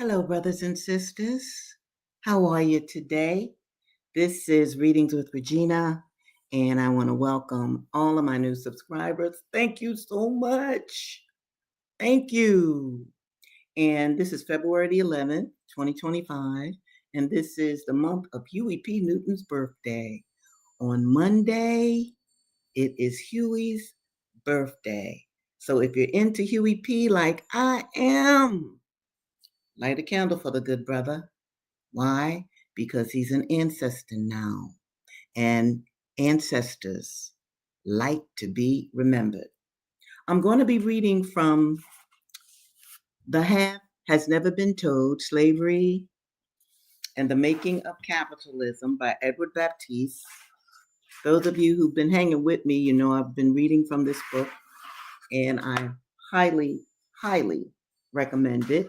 Hello, brothers and sisters. How are you today? This is Readings with Regina, and I want to welcome all of my new subscribers. Thank you so much. Thank you. And this is February the 11th, 2025, and this is the month of Huey P. Newton's birthday. On Monday, it is Huey's birthday. So if you're into Huey P. like I am, light a candle for the good brother. Why? Because he's an ancestor now, and ancestors like to be remembered. I'm going to be reading from The Half Has Never Been Told, Slavery and the Making of Capitalism by Edward Baptiste. Those of you who've been hanging with me, you know I've been reading from this book, and I highly, highly recommend it.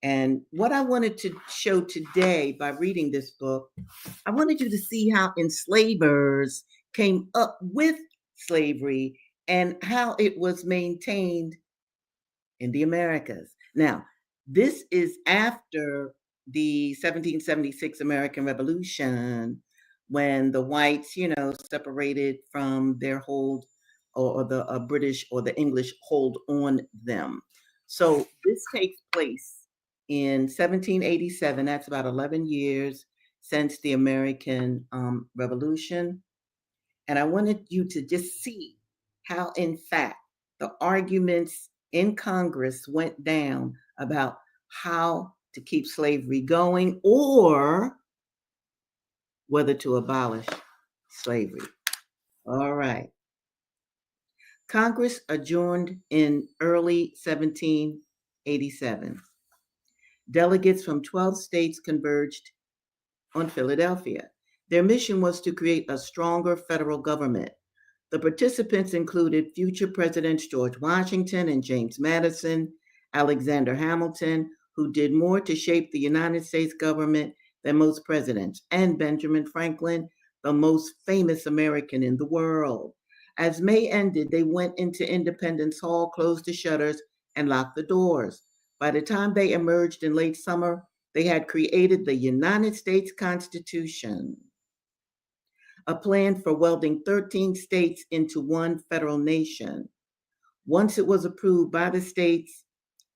And what I wanted to show today by reading this book, I wanted you to see how enslavers came up with slavery and how it was maintained in the Americas. Now, this is after the 1776 American Revolution, when the whites, separated from their hold, or the British or the English hold on them. So this takes place in 1787. That's about 11 years since the American Revolution. And I wanted you to just see how, in fact, the arguments in Congress went down about how to keep slavery going or whether to abolish slavery. All right. Congress adjourned in early 1787. Delegates from 12 states converged on Philadelphia. Their mission was to create a stronger federal government. The participants included future Presidents George Washington and James Madison, Alexander Hamilton, who did more to shape the United States government than most presidents, and Benjamin Franklin, the most famous American in the world. As May ended, they went into Independence Hall, closed the shutters, and locked the doors. By the time they emerged in late summer, they had created the United States Constitution, a plan for welding 13 states into one federal nation. Once it was approved by the states,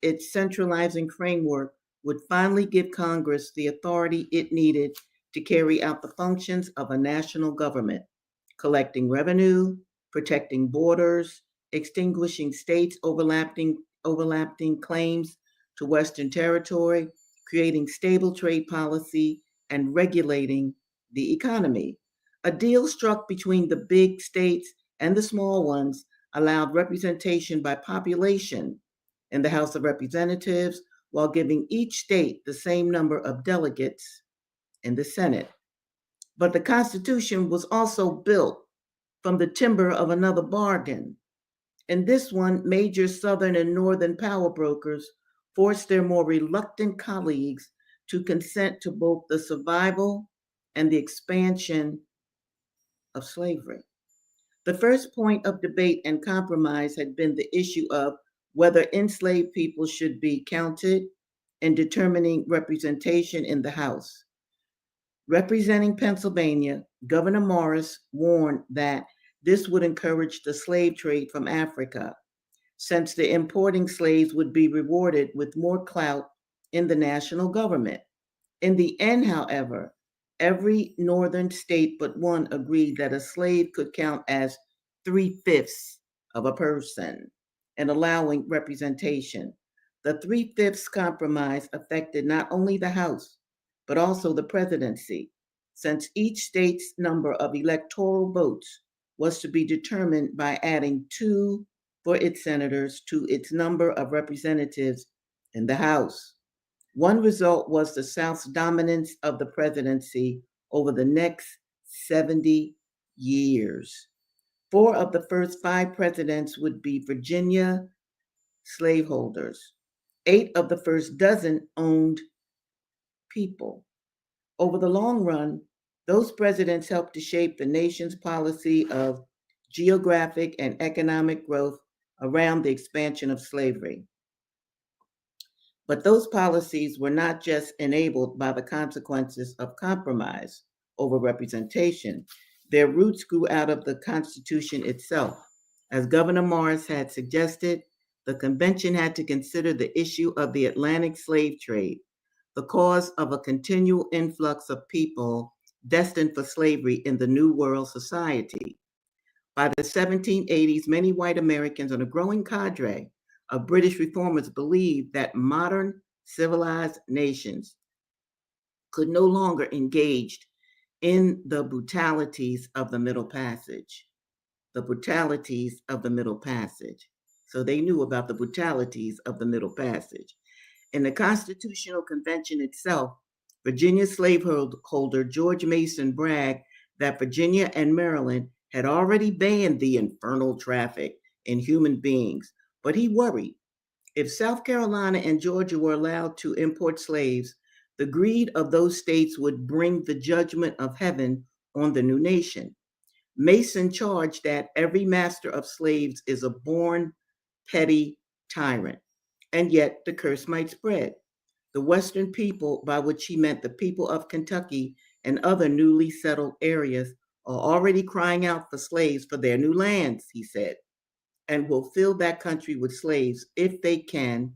its centralizing framework would finally give Congress the authority it needed to carry out the functions of a national government, collecting revenue, protecting borders, extinguishing states' overlapping claims to Western territory, creating stable trade policy, and regulating the economy. A deal struck between the big states and the small ones allowed representation by population in the House of Representatives while giving each state the same number of delegates in the Senate. But the Constitution was also built from the timber of another bargain. In this one, major Southern and Northern power brokers forced their more reluctant colleagues to consent to both the survival and the expansion of slavery. The first point of debate and compromise had been the issue of whether enslaved people should be counted in determining representation in the House. Representing Pennsylvania, Governor Morris warned that this would encourage the slave trade from Africa, since the importing slaves would be rewarded with more clout in the national government. In the end, however, every northern state but one agreed that a slave could count as 3/5 of a person in allowing representation. The 3/5 compromise affected not only the House, but also the presidency, since each state's number of electoral votes was to be determined by adding 2 for its senators to its number of representatives in the House. One result was the South's dominance of the presidency over the next 70 years. 4 of the first 5 presidents would be Virginia slaveholders. 8 of the first dozen owned people. Over the long run, those presidents helped to shape the nation's policy of geographic and economic growth around the expansion of slavery. But those policies were not just enabled by the consequences of compromise over representation. Their roots grew out of the Constitution itself. As Governor Morris had suggested, the convention had to consider the issue of the Atlantic slave trade, the cause of a continual influx of people destined for slavery in the New World society. By the 1780s, many white Americans and a growing cadre of British reformers believed that modern civilized nations could no longer engage in the brutalities of the Middle Passage. The brutalities of the Middle Passage. So they knew about the brutalities of the Middle Passage. In the Constitutional Convention itself, Virginia slaveholder George Mason bragged that Virginia and Maryland had already banned the infernal traffic in human beings, but he worried if South Carolina and Georgia were allowed to import slaves, the greed of those states would bring the judgment of heaven on the new nation. Mason charged that every master of slaves is a born petty tyrant, and yet the curse might spread. The Western people, by which he meant the people of Kentucky and other newly settled areas, are already crying out for slaves for their new lands, he said, and will fill that country with slaves if they can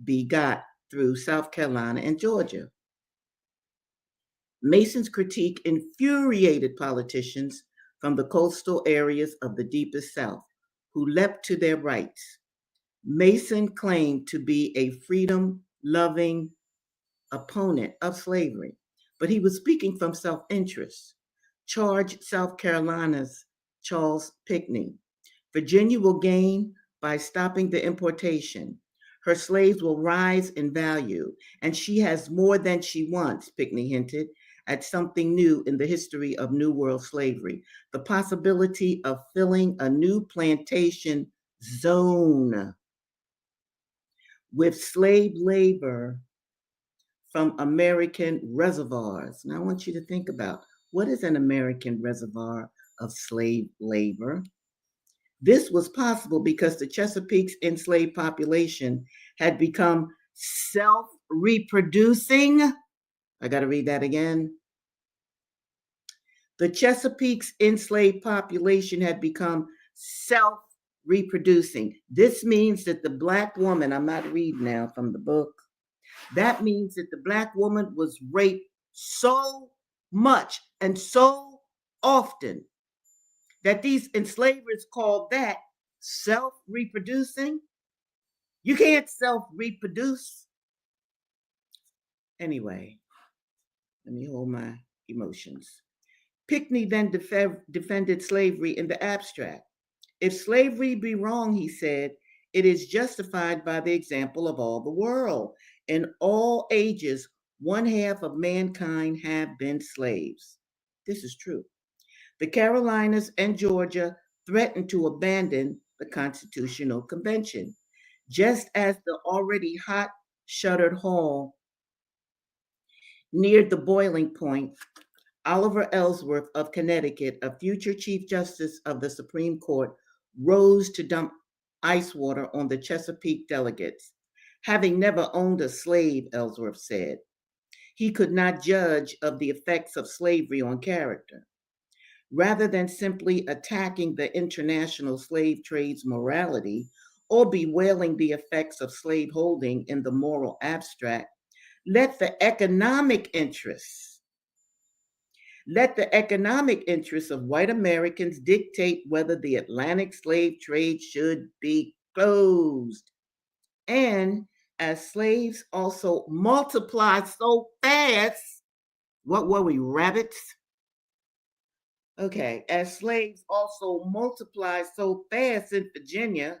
be got through South Carolina and Georgia. Mason's critique infuriated politicians from the coastal areas of the deepest South who leapt to their rights. Mason claimed to be a freedom-loving opponent of slavery, but he was speaking from self-interest. Charged South Carolina's Charles Pinckney. Virginia will gain by stopping the importation. Her slaves will rise in value, and she has more than she wants, Pinckney hinted at something new in the history of New World slavery, the possibility of filling a new plantation zone with slave labor from American reservoirs. Now I want you to think about what is an American reservoir of slave labor? This was possible because the Chesapeake's enslaved population had become self-reproducing. I got to read that again. The Chesapeake's enslaved population had become self-reproducing. This means that the Black woman, I'm not reading now from the book, that means that the Black woman was raped so much and so often that these enslavers called that self-reproducing. You can't self-reproduce. Anyway, let me hold my emotions. Pinckney then defended slavery in the abstract. If slavery be wrong, he said, it is justified by the example of all the world. In all ages, one half of mankind have been slaves. This is true. The Carolinas and Georgia threatened to abandon the Constitutional Convention, just as the already hot shuttered hall neared the boiling point. Oliver Ellsworth of Connecticut, a future Chief Justice of the Supreme Court, rose to dump ice water on the Chesapeake delegates. Having never owned a slave, Ellsworth said, he could not judge of the effects of slavery on character. Rather than simply attacking the international slave trade's morality or bewailing the effects of slaveholding in the moral abstract, let the economic interests of white Americans dictate whether the Atlantic slave trade should be closed. And as slaves also multiply so fast, what were we, rabbits? Okay, as slaves also multiply so fast in Virginia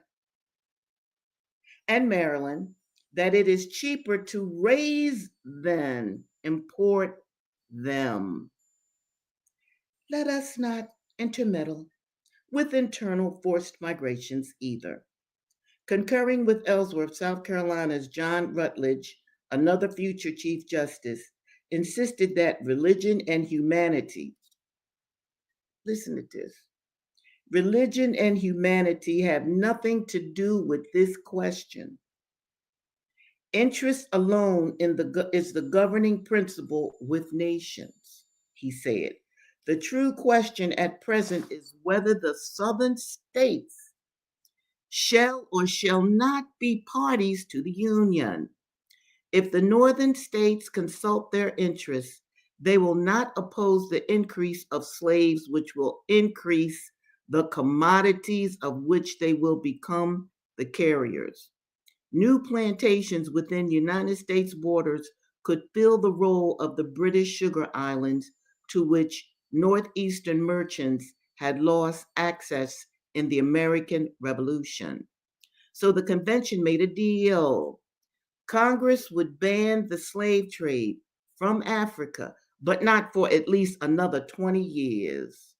and Maryland that it is cheaper to raise than import them. Let us not intermeddle with internal forced migrations either. Concurring with Ellsworth, South Carolina's John Rutledge, another future Chief Justice, insisted that religion and humanity, listen to this, religion and humanity have nothing to do with this question. Interest alone is the governing principle with nations, he said. The true question at present is whether the southern states shall or shall not be parties to the Union. If the northern states consult their interests, they will not oppose the increase of slaves, which will increase the commodities of which they will become the carriers. New plantations within United States borders could fill the role of the British sugar islands to which northeastern merchants had lost access in the American Revolution. So the convention made a deal. Congress would ban the slave trade from Africa, but not for at least another 20 years.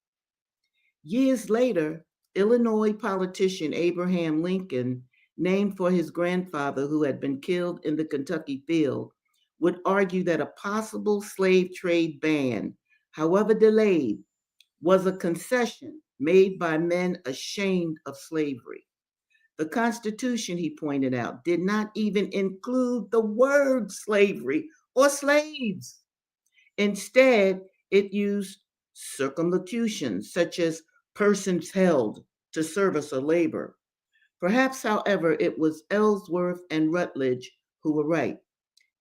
Years later, Illinois politician Abraham Lincoln, named for his grandfather who had been killed in the Kentucky field, would argue that a possible slave trade ban, however delayed, was a concession made by men ashamed of slavery. The Constitution, he pointed out, did not even include the word slavery or slaves. Instead, it used circumlocutions such as persons held to service or labor. Perhaps, however, it was Ellsworth and Rutledge who were right.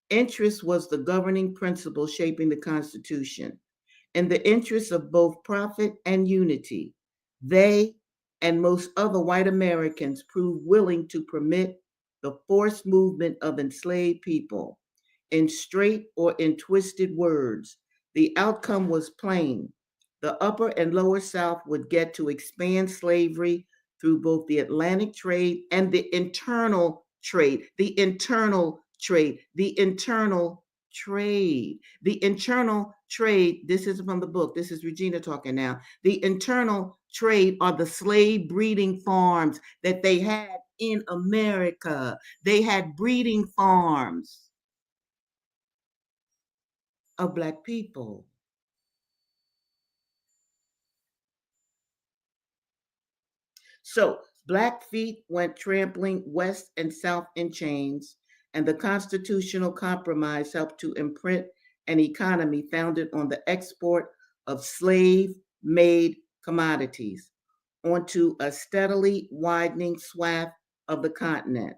Interest was the governing principle shaping the Constitution. In the interests of both profit and unity, they and most other white Americans proved willing to permit the forced movement of enslaved people. In straight or in twisted words, the outcome was plain. The upper and lower South would get to expand slavery through both the Atlantic trade and the internal trade, the internal trade, the internal trade. The internal trade, this is from the book, this is Regina talking now. The internal trade are the slave breeding farms that they had in America. They had breeding farms of Black people. So Black feet went trampling west and south in chains, and the constitutional compromise helped to imprint an economy founded on the export of slave made commodities onto a steadily widening swath of the continent.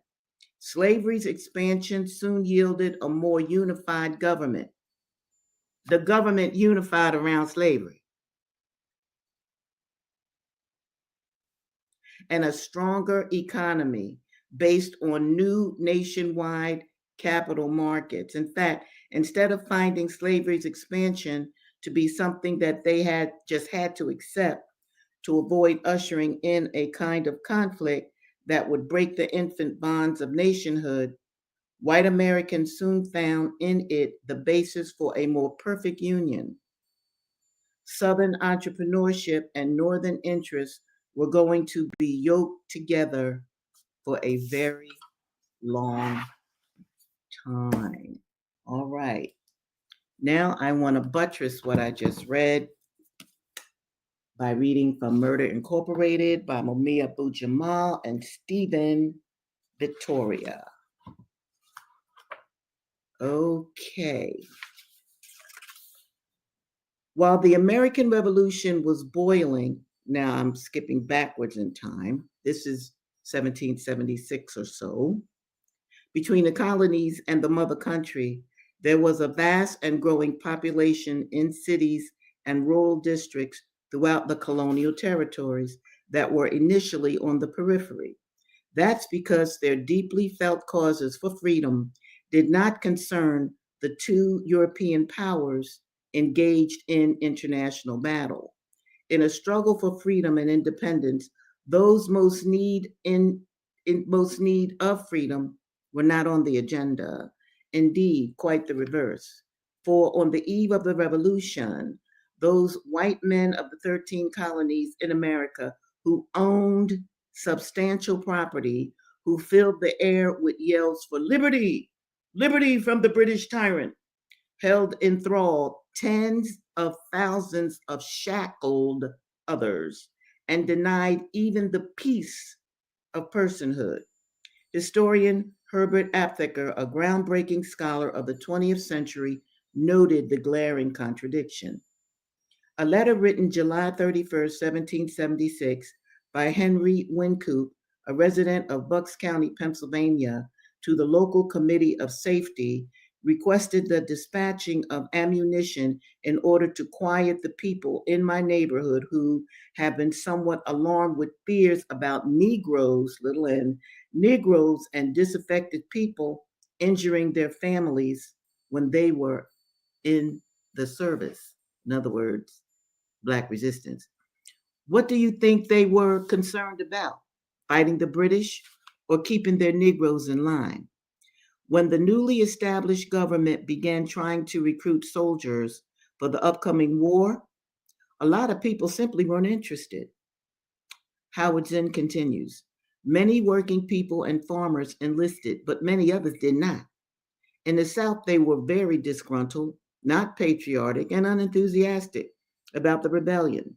Slavery's expansion soon yielded a more unified government. The government unified around slavery, and a stronger economy based on new nationwide capital markets. In fact, instead of finding slavery's expansion to be something that they had just had to accept to avoid ushering in a kind of conflict that would break the infant bonds of nationhood, white Americans soon found in it the basis for a more perfect union. Southern entrepreneurship and Northern interests were going to be yoked together for a very long time. All right. Now I want to buttress what I just read by reading from Murder Incorporated by Mumia Abu-Jamal and Stephen Victoria. Okay. While the American Revolution was boiling, now I'm skipping backwards in time, this is 1776 or so, between the colonies and the mother country, there was a vast and growing population in cities and rural districts throughout the colonial territories that were initially on the periphery. That's because their deeply felt causes for freedom did not concern the two European powers engaged in international battle. In a struggle for freedom and independence, those most need of freedom were not on the agenda. Indeed, quite the reverse. For on the eve of the revolution, those white men of the 13 colonies in America who owned substantial property, who filled the air with yells for liberty, liberty from the British tyrant, held enthralled tens of thousands of shackled others and denied even the peace of personhood. Historian Herbert Aptheker, a groundbreaking scholar of the 20th century, noted the glaring contradiction. A letter written July 31st, 1776, by Henry Wynkoop, a resident of Bucks County, Pennsylvania, to the local committee of safety, requested the dispatching of ammunition in order to quiet the people in my neighborhood who have been somewhat alarmed with fears about Negroes, little n, Negroes and disaffected people injuring their families when they were in the service. In other words, Black resistance. What do you think they were concerned about? Fighting the British or keeping their Negroes in line? When the newly established government began trying to recruit soldiers for the upcoming war, a lot of people simply weren't interested. Howard Zinn continues. Many working people and farmers enlisted, but many others did not. In the South, they were very disgruntled, not patriotic, and unenthusiastic about the rebellion.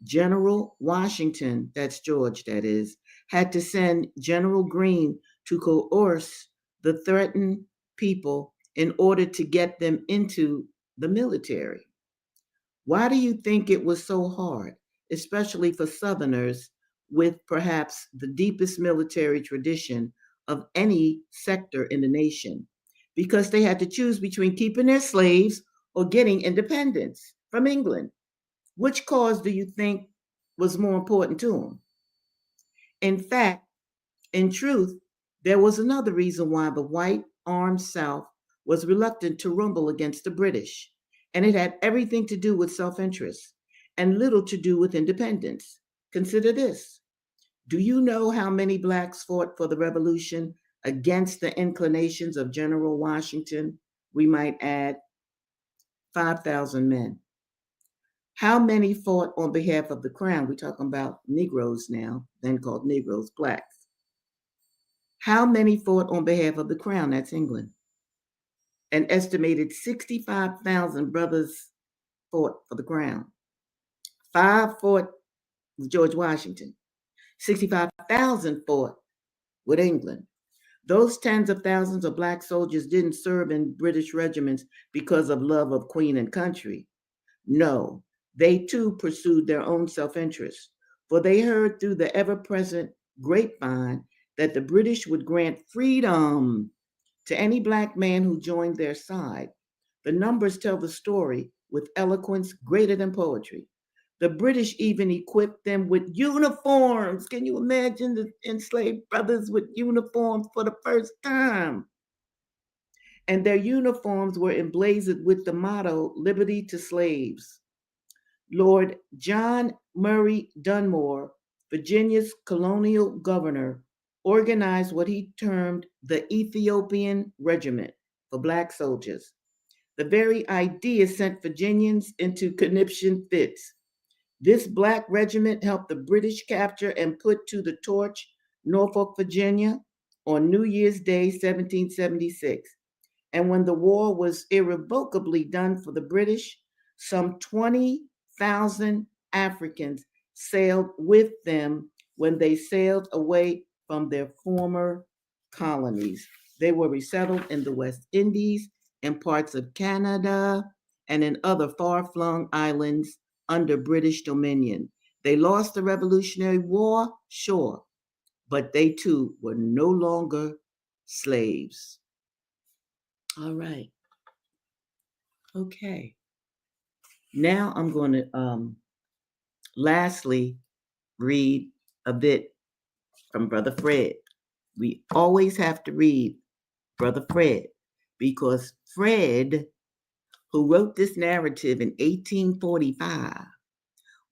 General Washington, that's George, that is, had to send General Greene to coerce the threatened people in order to get them into the military. Why do you think it was so hard, especially for Southerners with perhaps the deepest military tradition of any sector in the nation? Because they had to choose between keeping their slaves or getting independence from England. Which cause do you think was more important to them? In fact, in truth, there was another reason why the white armed South was reluctant to rumble against the British, and it had everything to do with self interest and little to do with independence. Consider this. Do you know how many Blacks fought for the Revolution against the inclinations of General Washington? We might add 5,000 men. How many fought on behalf of the crown? We're talking about Negroes now, then called Negroes, Blacks. How many fought on behalf of the crown? That's England. An estimated 65,000 brothers fought for the crown. 5 fought with George Washington. 65,000 fought with England. Those tens of thousands of Black soldiers didn't serve in British regiments because of love of Queen and country. No, they too pursued their own self-interest, for they heard through the ever-present grapevine that the British would grant freedom to any Black man who joined their side. The numbers tell the story with eloquence greater than poetry. The British even equipped them with uniforms. Can you imagine the enslaved brothers with uniforms for the first time? And their uniforms were emblazoned with the motto, Liberty to Slaves. Lord John Murray Dunmore, Virginia's colonial governor, organized what he termed the Ethiopian Regiment for Black soldiers. The very idea sent Virginians into conniption fits. This Black regiment helped the British capture and put to the torch Norfolk, Virginia on New Year's Day, 1776. And when the war was irrevocably done for the British, some 20,000 Africans sailed with them when they sailed away from their former colonies. They were resettled in the West Indies, in parts of Canada, and in other far-flung islands under British dominion. They lost the Revolutionary War, sure, but they too were no longer slaves. All right. Okay. Now I'm going to lastly read a bit from Brother Fred. We always have to read Brother Fred because Fred, who wrote this narrative in 1845,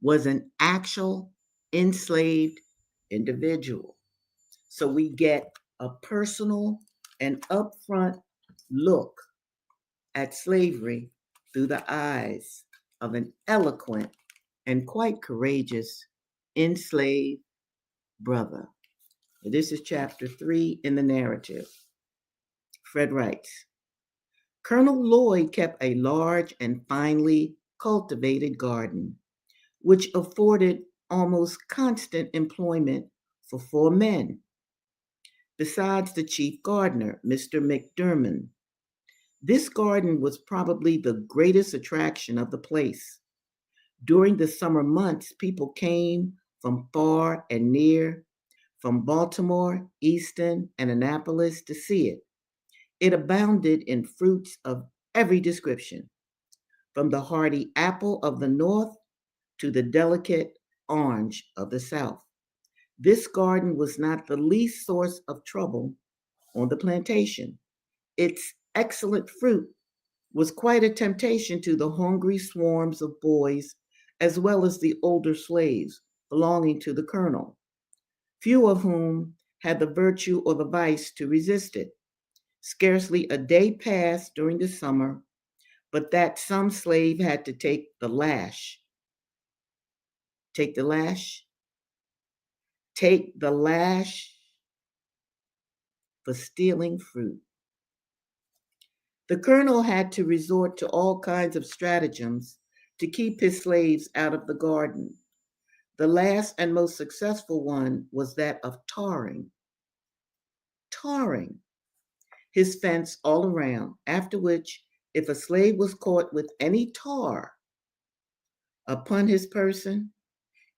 was an actual enslaved individual. So we get a personal and upfront look at slavery through the eyes of an eloquent and quite courageous enslaved brother. This is chapter 3 in the narrative. Fred writes, Colonel Lloyd kept a large and finely cultivated garden, which afforded almost constant employment for 4 men. besides the chief gardener, Mr. McDermott. This garden was probably the greatest attraction of the place. During the summer months, people came from far and near, from Baltimore, Easton, and Annapolis to see it. It abounded in fruits of every description, from the hardy apple of the north to the delicate orange of the south. This garden was not the least source of trouble on the plantation. Its excellent fruit was quite a temptation to the hungry swarms of boys, as well as the older slaves belonging to the colonel, few of whom had the virtue or the vice to resist it. Scarcely a day passed during the summer but that some slave had to take the lash, take the lash for stealing fruit. The colonel had to resort to all kinds of stratagems to keep his slaves out of the garden. The last and most successful one was that of tarring his fence all around, after which, if a slave was caught with any tar upon his person,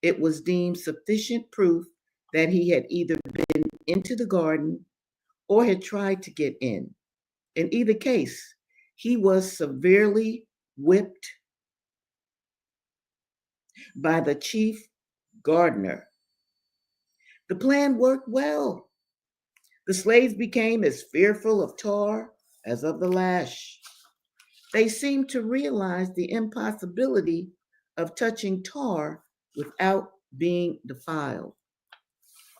it was deemed sufficient proof that he had either been into the garden or had tried to get in. In either case, he was severely whipped by the chief gardener. The plan worked well. The slaves became as fearful of tar as of the lash. They seemed to realize the impossibility of touching tar without being defiled.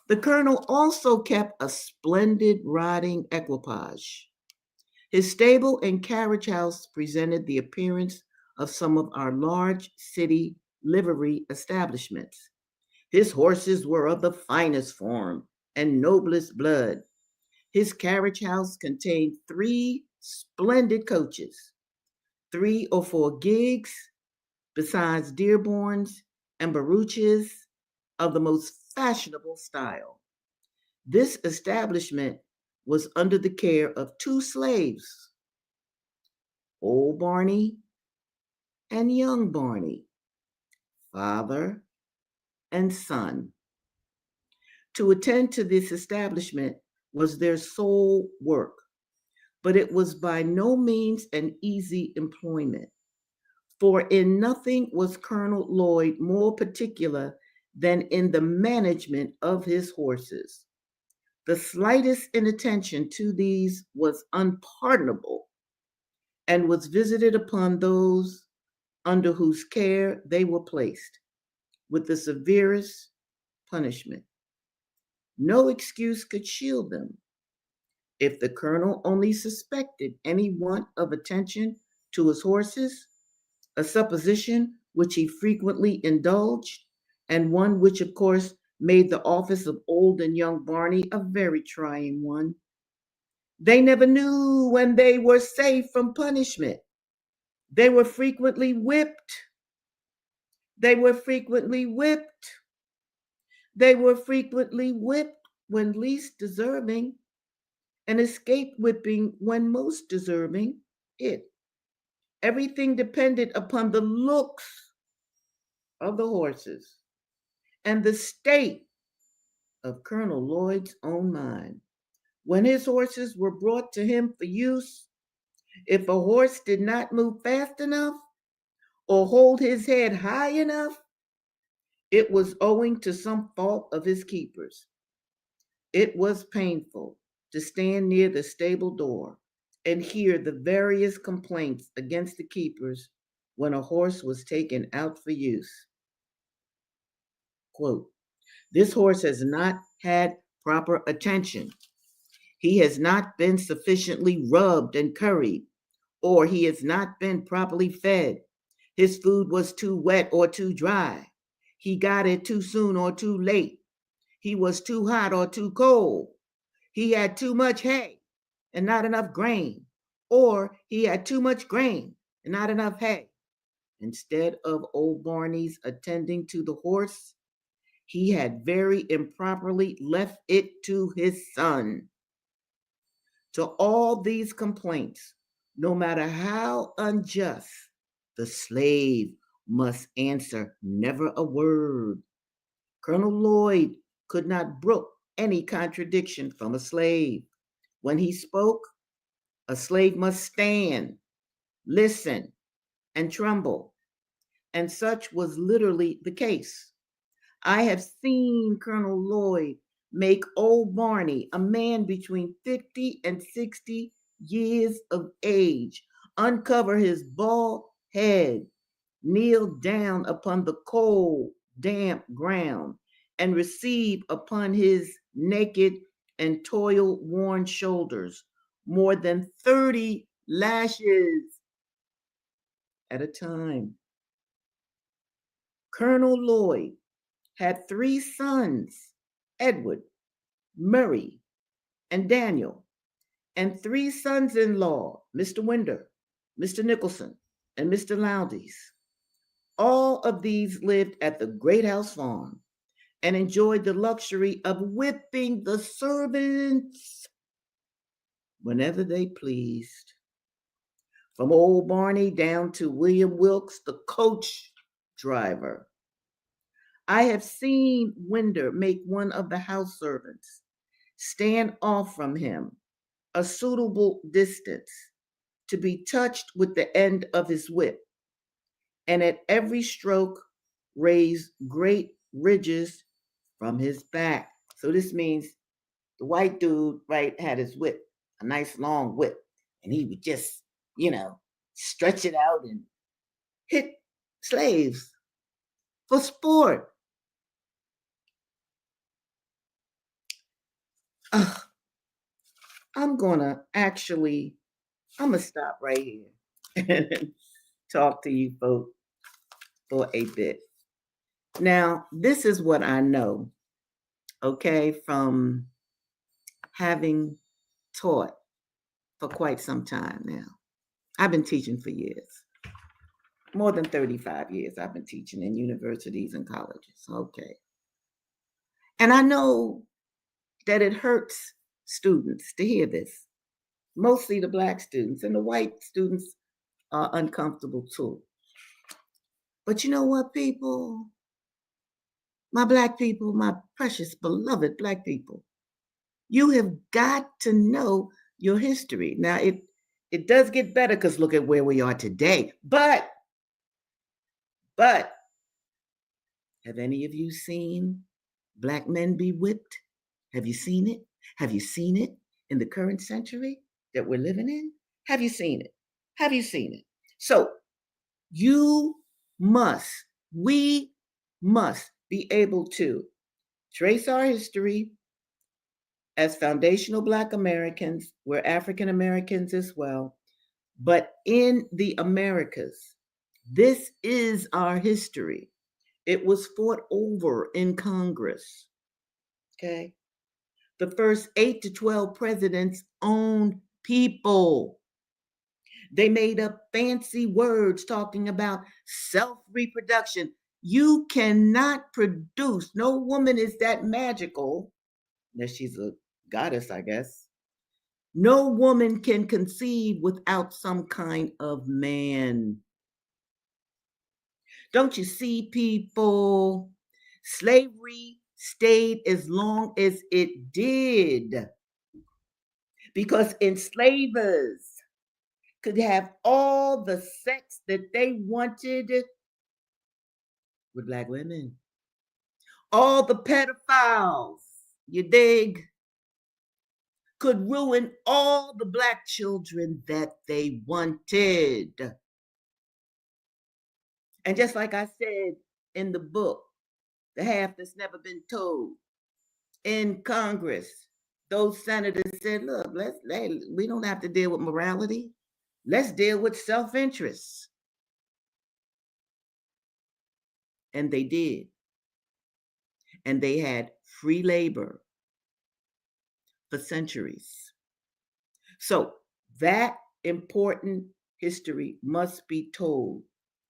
The colonel also kept a splendid riding equipage. His stable and carriage house presented the appearance of some of our large city livery establishments. His horses were of the finest form and noblest blood. His carriage house contained 3 splendid coaches, 3 or 4 gigs, besides Dearborns and barouches of the most fashionable style. This establishment was under the care of 2 slaves, Old Barney and Young Barney, father and son. To attend to this establishment was their sole work, but it was by no means an easy employment, for in nothing was Colonel Lloyd more particular than in the management of his horses. The slightest inattention to these was unpardonable and was visited upon those under whose care they were placed with the severest punishment. No excuse could shield them. If the colonel only suspected any want of attention to his horses, a supposition which he frequently indulged, and one which, of course, made the office of Old and Young Barney a very trying one. They never knew when they were safe from punishment. They were frequently whipped. They were frequently whipped. They were frequently whipped when least deserving, and escaped whipping when most deserving it. Everything depended upon the looks of the horses and the state of Colonel Lloyd's own mind. When his horses were brought to him for use, if a horse did not move fast enough or hold his head high enough, it was owing to some fault of his keeper's. It was painful to stand near the stable door and hear the various complaints against the keepers when a horse was taken out for use. Quote, "This horse has not had proper attention. He has not been sufficiently rubbed and curried, or he has not been properly fed. His food was too wet or too dry. He got it too soon or too late. He was too hot or too cold. He had too much hay and not enough grain, or he had too much grain and not enough hay." Instead of Old Barney's attending to the horse, he had very improperly left it to his son. To all these complaints, no matter how unjust, the slave must answer never a word. Colonel Lloyd could not brook any contradiction from a slave. When he spoke, a slave must stand, listen, and tremble. And such was literally the case. I have seen Colonel Lloyd make old Barney, a man between 50 and 60 years of age, uncover his bald head, kneel down upon the cold, damp ground, and receive upon his naked and toil worn shoulders more than 30 lashes at a time. Colonel Lloyd had 3 sons, Edward, Murray, and Daniel, and 3 sons-in-law, Mr. Winder, Mr. Nicholson, and Mr. Lowndes. All of these lived at the Great House Farm and enjoyed the luxury of whipping the servants whenever they pleased. From old Barney down to William Wilkes, the coach driver. I have seen Winder make one of the house servants stand off from him a suitable distance to be touched with the end of his whip, and at every stroke raise great ridges from his back. So this means the white dude, right, had his whip, a nice long whip, and he would just, stretch it out and hit slaves for sport. Ugh, I'm gonna stop right here and talk to you folks for a bit. Now, this is what I know, okay, from having taught for quite some time now. I've been teaching for years. More than 35 years I've been teaching in universities and colleges, okay. And I know that it hurts students to hear this, mostly the Black students, and the white students are uncomfortable too. But you know what, people? My Black people, my precious, beloved Black people, you have got to know your history. Now, it does get better because look at where we are today. But, have any of you seen Black men be whipped? Have you seen it? Have you seen it in the current century that we're living in? Have you seen it? Have you seen it? So we must be able to trace our history as foundational Black Americans. We're African Americans as well. But in the Americas, this is our history. It was fought over in Congress. Okay. The first 8 to 12 presidents owned people. They made up fancy words talking about self-reproduction. You cannot produce. No woman is that magical, unless she's a goddess, I guess. No woman can conceive without some kind of man. Don't you see, people? Slavery stayed as long as it did because enslavers could have all the sex that they wanted with Black women. All the pedophiles, you dig, could ruin all the Black children that they wanted. And just like I said in the book, The Half That's Never Been Told, in Congress, those senators said, look, we don't have to deal with morality. Let's deal with self-interest. And they did. And they had free labor for centuries. So that important history must be told,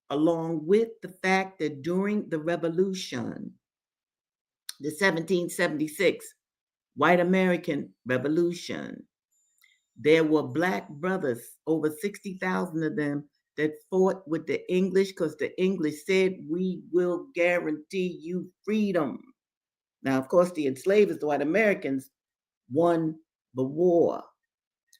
along with the fact that during the revolution, the 1776 White American Revolution. There were black brothers, over 60,000 of them, that fought with the English because the English said, we will guarantee you freedom. Now, of course, the enslavers, the white Americans, won the war.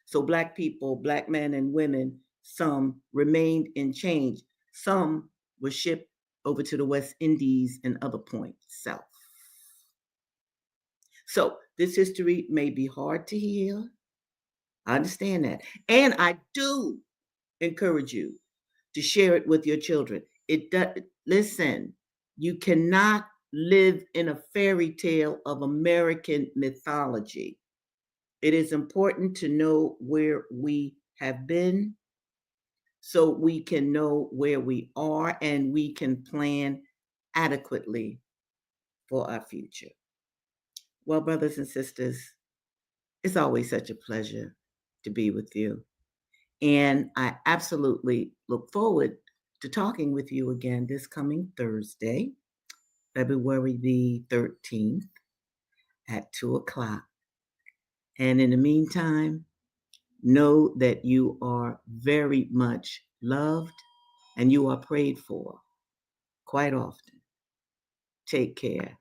So black people, black men and women, some remained in chains. Some were shipped over to the West Indies and other points south. So this history may be hard to hear. I understand that. And I do encourage you to share it with your children. Listen, you cannot live in a fairy tale of American mythology. It is important to know where we have been so we can know where we are and we can plan adequately for our future. Well, brothers and sisters, it's always such a pleasure to be with you. And I absolutely look forward to talking with you again this coming Thursday, February the 13th at 2:00. And in the meantime, know that you are very much loved and you are prayed for quite often. Take care.